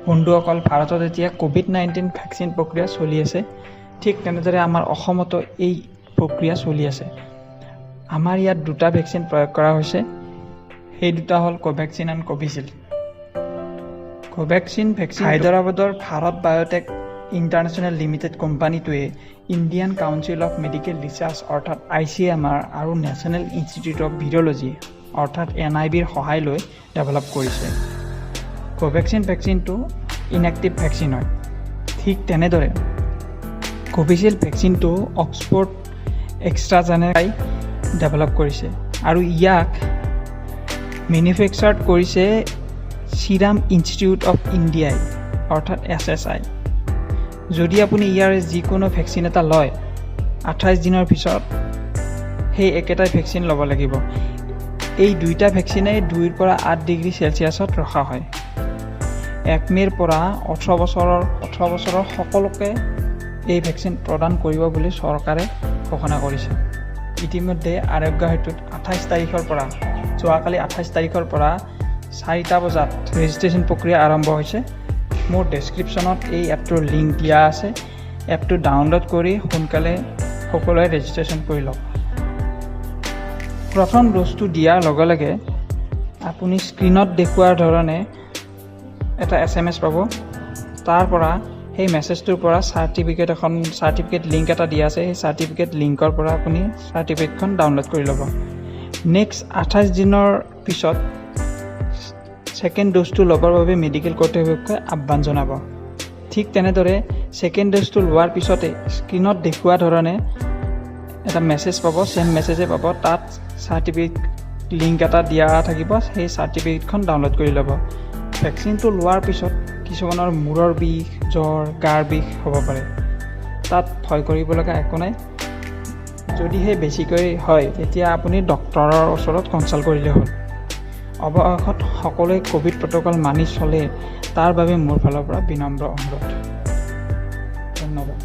বন্ধুসকল, ভাৰতত এতিয়া কোভিড-19 ভেকচিন প্ৰক্ৰিয়া চলি আছে। ঠিক তেনেদৰে আমাৰ অসমতো এই প্ৰক্ৰিয়া চলি আছে। আমাৰ ইয়াত দুটা ভেকচিন প্ৰয়োগ কৰা হৈছে। সেই দুটা হ'ল Covaxin and Covishield. Covaxin vaccine হায়দৰাবাদৰ ভাৰত বায়'টেক ইণ্টাৰনেশ্যনেল লিমিটেড কোম্পানীটোৱে Indian council of medical research অৰ্থাৎ ICMR আৰু নেশ্যনেল ইনষ্টিটিউট অফ ভিৰ'লজি অৰ্থাৎ NIVৰ সহায় লৈ ডেভেলপ কৰিছে। কোভেক্সিন ভেকচিনটো ইনএক্টিভ ভেকচিন হয়। ঠিক তেনেদৰে কোভিচিল্ড ভেকচিনটো অক্সফৰ্ড এক্সট্ৰাজেনেকাই ডেভেলপ কৰিছে আৰু ইয়াক মেনুফেকচাৰ্ড কৰিছে চিৰাম ইনষ্টিটিউট অফ ইণ্ডিয়াই অৰ্থাৎ SSI। যদি আপুনি ইয়াৰে যিকোনো ভেকচিন এটা লয় 28 দিনৰ পিছত সেই একেটাই ভেকচিন ল'ব লাগিব। এই দুইটা ভেকচিনেই 2 পৰা 8 ডিগ্ৰী চেলচিয়াছত ৰখা হয়। 1 মে'ৰ পৰা 18 বছৰৰ সকলোকে এই ভেকচিন প্ৰদান কৰিব বুলি চৰকাৰে ঘোষণা কৰিছে। ইতিমধ্যে আৰোগ্য সেতুত 28 তাৰিখৰ পৰা যোৱাকালি 28 তাৰিখৰ পৰা 4টা বজাত ৰেজিষ্ট্ৰেশ্যন প্ৰক্ৰিয়া আৰম্ভ হৈছে। মোৰ ডেছক্ৰিপশ্যনত এই এপটোৰ লিংক দিয়া আছে। এপটো ডাউনলোড কৰি সোনকালে সকলোৱে ৰেজিষ্ট্ৰেশ্যন কৰি লওক। প্ৰথম ড'জটো দিয়াৰ লগে লগে আপুনি স্ক্ৰীণত দেখুওৱাৰ ধৰণে এটা SMS পাব। তাৰ পৰা সেই মেছেজটোৰ পৰা চাৰ্টিফিকেট লিংক এটা দিয়া আছে। সেই চাৰ্টিফিকেট লিংকৰ পৰা আপুনি চাৰ্টিফিকেটখন ডাউনলোড কৰি ল'ব। নেক্সট 28 দিনৰ পিছত ছেকেণ্ড ড'জটো ল'বৰ বাবে মেডিকেল কৰ্তৃপক্ষই আহ্বান জনাব। ঠিক তেনেদৰে ছেকেণ্ড ড'জটো লোৱাৰ পিছতে স্ক্ৰীণত দেখুওৱা ধৰণে এটা মেছেজ পাব, চেম মেছেজে পাব। তাত চাৰ্টিফিকেট লিংক এটা দিয়া থাকিব। সেই চাৰ্টিফিকেটখন ডাউনলোড কৰি ল'ব। ভেকচিনটো লোৱাৰ পিছত কিছুমানৰ মূৰৰ বিষ, জ্বৰ, গাৰ বিষ হ'ব পাৰে। তাত ভয় কৰিব লগা একো নাই। যদিহে বেছিকৈ হয় তেতিয়া আপুনি ডক্তৰৰ ওচৰত কনচাল্ট কৰিলে হ'ল। অৱশেষত সকলোৱে ক'ভিড প্ৰট'কল মানি চলে, তাৰ বাবে মোৰ ফালৰ পৰা বিনম্ৰ অনুৰোধ। ধন্যবাদ।